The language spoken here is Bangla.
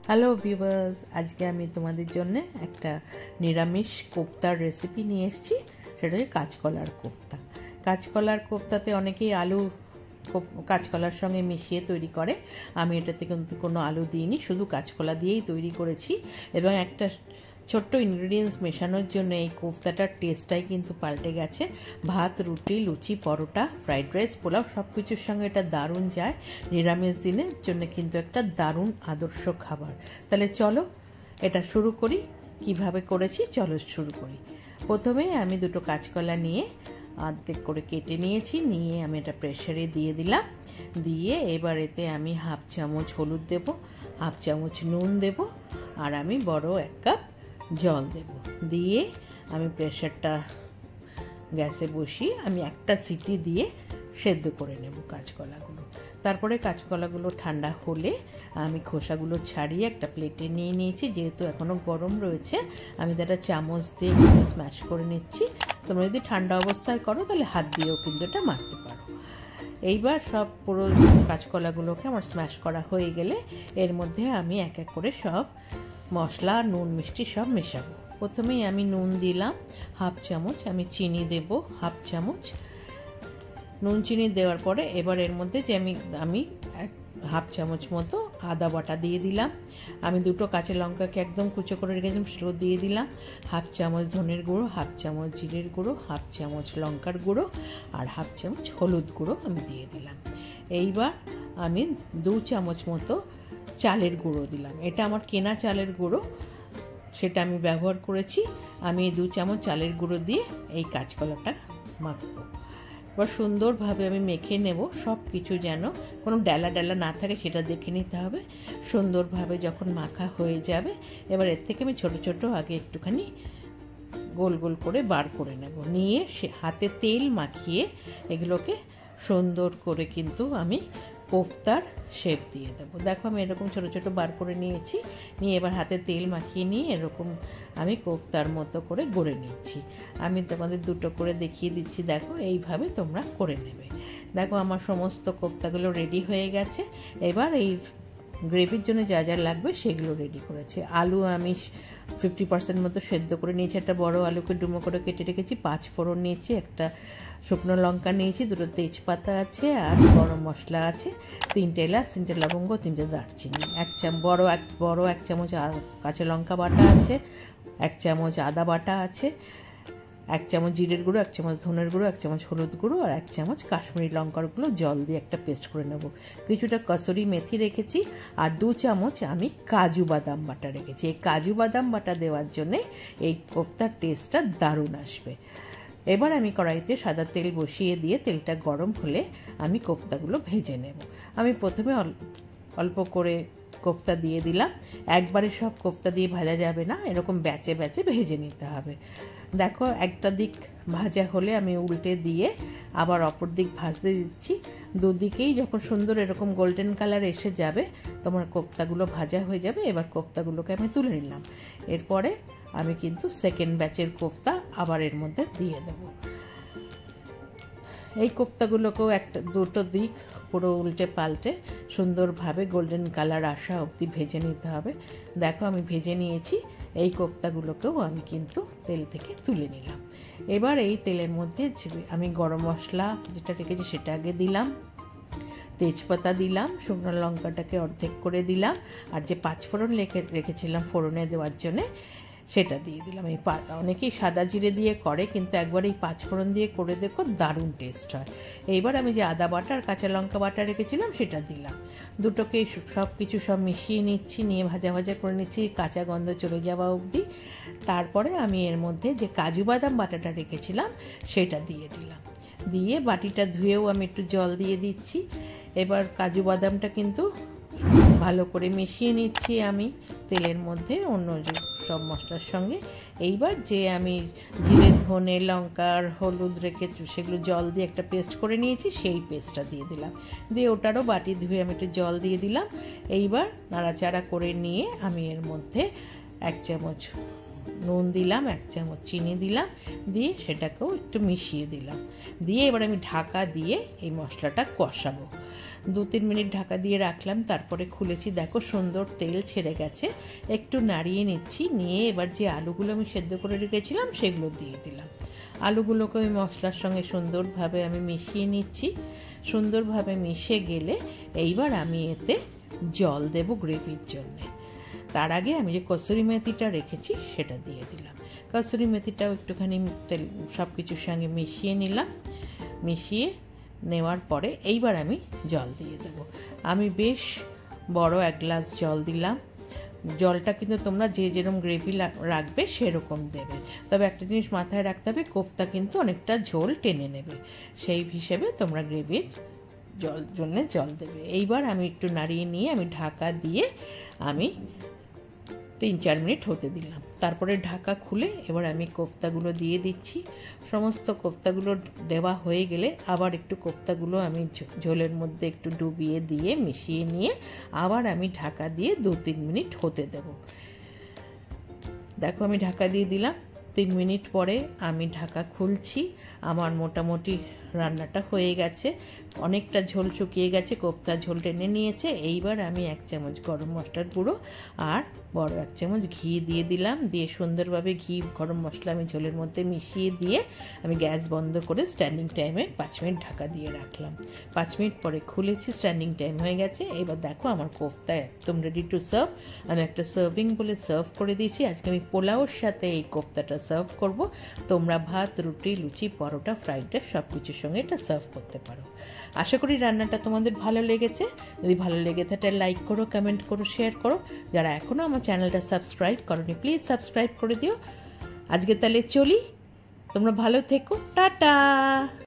হ্যালো ভিউয়ার্স, আজকে আমি তোমাদের জন্য একটা নিরামিষ কোফতার রেসিপি নিয়ে এসেছি। সেটা হচ্ছে কাঁচকলার কোফতা। কাঁচকলার কোফতাতে অনেকেই আলু কাঁচকলার সঙ্গে মিশিয়ে তৈরি করে। আমি এটাতে কিন্তু কোনো আলু দিইনি, শুধু কাঁচকলা দিয়েই তৈরি করেছি। এবং একটা ছোট্ট ইনগ্রিডিয়েন্টস মেশানোর জন্য এই কোফতাটার টেস্টটাই কিন্তু পাল্টে গেছে। ভাত, রুটি, লুচি, পরোটা, ফ্রাইড রাইস, পোলাও সব কিছুর সঙ্গে এটা দারুণ যায়। নিরামিষ দিনের জন্য কিন্তু একটা দারুণ আদর্শ খাবার। তাহলে চলো এটা শুরু করি। কিভাবে করেছি চলো শুরু করি। প্রথমে আমি দুটো কাঁচকলা নিয়ে অর্ধেক করে কেটে নিয়েছি। নিয়ে আমি এটা প্রেসারে দিয়ে দিলাম। দিয়ে এবার এতে আমি হাফ চামচ হলুদ দেব, হাফ চামচ নুন দেব, আর আমি বড় এক কাপ জল দেব। দিয়ে আমি প্রেসারটা গ্যাসে বসিয়ে আমি একটা সিটি দিয়ে সেদ্ধ করে নেব কাঁচকলাগুলো। তারপরে কাঁচকলাগুলো ঠান্ডা হলে আমি খোসাগুলো ছাড়িয়ে একটা প্লেটে নিয়ে নিয়েছি। যেহেতু এখনও গরম রয়েছে, আমি একটা চামচ দিয়ে স্ম্যাশ করে নিচ্ছি। তোমরা যদি ঠান্ডা অবস্থায় করো তাহলে হাত দিয়েও কিন্তু এটা মারতে পারো। এইবার সব পুরো কাঁচকলাগুলোকে আমার স্ম্যাশ করা হয়ে গেলে এর মধ্যে আমি এক এক করে সব মশলা, নুন, মিষ্টি সব মেশাবো। প্রথমেই আমি নুন দিলাম হাফ চামচ, আমি চিনি দেব হাফ চামচ। নুন চিনি দেওয়ার পরে এবার এর মধ্যে যে আমি হাফ চামচ মতো আদা বাটা দিয়ে দিলাম। আমি দুটো কাঁচা লঙ্কাকে একদম কুচো করে রেখেছিলাম, সেগুলো দিয়ে দিলাম। হাফ চামচ ধনের গুঁড়ো, হাফ চামচ জিরের গুঁড়ো, হাফ চামচ লঙ্কার গুঁড়ো, আর হাফ চামচ হলুদ গুঁড়ো আমি দিয়ে দিলাম। এইবার আমি 2 চামচ মতো চালের গুঁড়ো দিলাম। এটা আমার কেনা চালের গুঁড়ো, সেটা আমি ব্যবহার করেছি। আমি 2 চামচ চালের গুঁড়ো দিয়ে এই কাঁচকলাটা মাখবো। এবার সুন্দরভাবে আমি মেখে নেব। সব কিছু যেন কোনো ডালা ডালা না থাকে সেটা দেখে নিতে হবে। সুন্দরভাবে যখন মাখা হয়ে যাবে, এবার এর থেকে আমি ছোট ছোট আগে একটুখানি গোল গোল করে বার করে নেব। নিয়ে হাতে তেল মাখিয়ে এগুলোকে সুন্দর করে কিন্তু আমি কোফতার শেপ দিয়ে দেবো। দেখো আমি এরকম ছোট ছোট বার করে নিয়েছি। নিয়ে এবার হাতে তেল মাখিয়ে নিয়ে এরকম আমি কোফতার মতো করে গড়ে নিচ্ছি। আমি তোমাদের দুটো করে দেখিয়ে দিচ্ছি, দেখো এইভাবে তোমরা করে নেবে। দেখো আমার সমস্ত কোফতাগুলো রেডি হয়ে গেছে। এবার এই গ্রেভির জন্য যা যা লাগবে সেগুলো রেডি করেছি। আলু আমি 50% মতো সেদ্ধ করে নিয়েছি। একটা বড় আলুকে ডুমো করে কেটে রেখেছি। 5 ফোড়ন নিয়েছি, একটা শুকনো লঙ্কা নিয়েছি, 2টো তেজপাতা আছে, আর গরম মশলা আছে, 3টে এলাচ, 3টে লবঙ্গ, 3টে দারচিনি, বড় এক চামচ কাঁচা লঙ্কা বাটা আছে, 1 চামচ আদা বাটা আছে, 1 চামচ জিরের গুঁড়ো, 1 চামচ ধনের গুঁড়ো, 1 চামচ হলুদ গুঁড়ো, আর 1 চামচ কাশ্মীরি লঙ্কার গুঁড়ো জল দিয়ে একটা পেস্ট করে নেব। কিছুটা কসুরি মেথি রেখেছি, আর 2 চামচ আমি কাজু বাদাম বাটা রেখেছি। এই কাজু বাদাম বাটা দেওয়ার জন্যে এই কোফতার টেস্টটা দারুণ আসবে। এবার আমি কড়াইতে সাদা তেল বসিয়ে দিয়ে তেলটা গরম হলে আমি কোফতাগুলো ভেজে নেব। আমি প্রথমে অল্প করে কোফতা দিয়ে দিলাম। একবারে সব কোফতা দিয়ে ভাজা যাবে না, এরকম ব্যাচে ব্যাচে ভেজে নিতে হবে। দেখো একটা দিক ভাজা হলে আমি উল্টে দিয়ে আবার অপর দিক ভাজতে দিচ্ছি। দুদিকেই যখন সুন্দর এরকম গোল্ডেন কালার এসে যাবে, তোমার কোফতাগুলো ভাজা হয়ে যাবে। এবার কোফতাগুলোকে আমি তুলে নিলাম। এরপরে আমি কিন্তু সেকেন্ড ব্যাচের কোফতা আবার এর মধ্যে দিয়ে দেব। এই কোফতাগুলোকেও দুটো দিক পুরো উল্টে পাল্টে সুন্দরভাবে গোল্ডেন কালার আসা অবধি ভেজে নিতে হবে। দেখো আমি ভেজে নিয়েছি। এই কোফতাগুলোকেও আমি কিন্তু তেল থেকে তুলে নিলাম। এবার এই তেলের মধ্যে আমি গরম মশলা যেটা রেখেছি সেটা আগে দিলাম, তেজপাতা দিলাম, শুকনো লঙ্কাটাকে অর্ধেক করে দিলাম, আর যে 5 ফোড়ন রেখেছিলাম ফোড়নে দেওয়ার জন্যে সেটা দিয়ে দিলাম। এই অনেকেই সাদা জিরে দিয়ে করে, কিন্তু একবার এই 5 ফোড়ন দিয়ে করে দেখো, দারুণ টেস্ট হয়। এইবার আমি যে আদা বাটা আর কাঁচা লঙ্কা বাটা রেখেছিলাম সেটা দিলাম। দুটোকে সব কিছু মিশিয়ে নিচ্ছি, নিয়ে ভাজা ভাজা করে নিচ্ছি কাঁচা গন্ধ চলে যাওয়া অবধি। তারপরে আমি এর মধ্যে যে কাজু বাদাম বাটাটা রেখেছিলাম সেটা দিয়ে দিলাম। দিয়ে বাটিটা ধুয়েও আমি একটু জল দিয়ে দিচ্ছি। এবার কাজু বাদামটা কিন্তু ভালো করে মিশিয়ে নিচ্ছি আমি তেলের মধ্যে অন্য সব মশলার সঙ্গে। এইবার যে আমি জিরে, ধনে, লঙ্কার, হলুদ রেখে সেগুলো জল দিয়ে একটা পেস্ট করে নিয়েছি, সেই পেস্টটা দিয়ে দিলাম। দিয়ে ওটারও বাটি ধুয়ে আমি একটু জল দিয়ে দিলাম। এইবার নাড়াচাড়া করে নিয়ে আমি এর মধ্যে 1 চামচ নুন দিলাম, 1 চামচ চিনি দিলাম, দিয়ে সেটাকেও একটু মিশিয়ে দিলাম। দিয়ে এবার আমি ঢাকা দিয়ে এই মশলাটা কষাবো। 2-3 মিনিট ঢাকা দিয়ে রাখলাম, তারপরে খুলেছি, দেখো সুন্দর তেল ছেড়ে গেছে। একটু নাড়িয়ে নিচ্ছি, নিয়ে এবার যে আলুগুলো আমি সেদ্ধ করে রেখেছিলাম সেগুলো দিয়ে দিলাম। আলুগুলোকে ওই মশলার সঙ্গে সুন্দরভাবে আমি মিশিয়ে নিচ্ছি। সুন্দরভাবে মিশে গেলে এইবার আমি এতে জল দেব গ্রেভির জন্যে। তার আগে আমি যে কসুরি মেথিটা রেখেছি সেটা দিয়ে দিলাম। কসুরি মেথিটাও একটুখানি তেল সব কিছুর সঙ্গে মিশিয়ে নিলাম। মিশিয়ে নেওয়ার পরে এইবার আমি জল দিয়ে দেবো। আমি বেশ বড় 1 গ্লাস জল দিলাম। জলটা কিন্তু তোমরা যে যেরকম গ্রেভি রাখবে সেরকম দেবে। তবে একটা জিনিস মাথায় রাখতে হবে, কোফতা কিন্তু অনেকটা ঝোল টেনে নেবে, সেই হিসেবে তোমরা গ্রেভির জল দেবে। এইবার আমি একটু নাড়িয়ে নিয়ে আমি ঢাকা দিয়ে আমি 3-4 মিনিট হতে দিলাম। তারপরে ঢাকা খুলে এবার আমি কোফতাগুলো দিয়ে দিচ্ছি। সমস্ত কোফতাগুলো দেওয়া হয়ে গেলে আবার একটু কোফতাগুলো আমি ঝোলের মধ্যে একটু ডুবিয়ে দিয়ে মিশিয়ে নিয়ে আবার আমি ঢাকা দিয়ে 2-3 মিনিট হতে দেব। দেখো আমি ঢাকা দিয়ে দিলাম। 3 মিনিট পরে আমি ঢাকা খুলছি। আমার মোটামুটি রান্নাটা হয়ে গেছে, অনেকটা ঝোল শুকিয়ে গেছে, কোফতা ঝোল টেনে নিয়েছে। এইবার আমি 1 চামচ গরম মশলার গুঁড়ো আর বড় 1 চামচ ঘি দিয়ে দিলাম। দিয়ে সুন্দরভাবে ঘি গরম মশলা আমি ঝোলের মধ্যে মিশিয়ে দিয়ে আমি গ্যাস বন্ধ করে স্ট্যান্ডিং টাইমে 5 মিনিট ঢাকা দিয়ে রাখলাম। 5 মিনিট পরে খুলেছি, স্ট্যান্ডিং টাইম হয়ে গেছে। এবার দেখো আমার কোফতা একদম রেডি টু সার্ভ। আমি একটা সার্ভিং বলে সার্ভ করে দিয়েছি। আজকে আমি পোলাওর সাথে এই কোফতাটা সার্ভ করব। তোমরা ভাত, রুটি, লুচি, পরোটা, ফ্রাইড রাইস সব কিছুর সঙ্গে এটা সার্ভ করতে পারো। আশা করি রান্নাটা তোমাদের ভালো লেগেছে। যদি ভালো লেগে থাকে লাইক করো, কমেন্ট করো, শেয়ার করো। যারা এখনও আমার চ্যানেলটা সাবস্ক্রাইব করোনি প্লিজ সাবস্ক্রাইব করে দিও। আজকে তাহলে চলি, তোমরা ভালো থেকো, টাটা।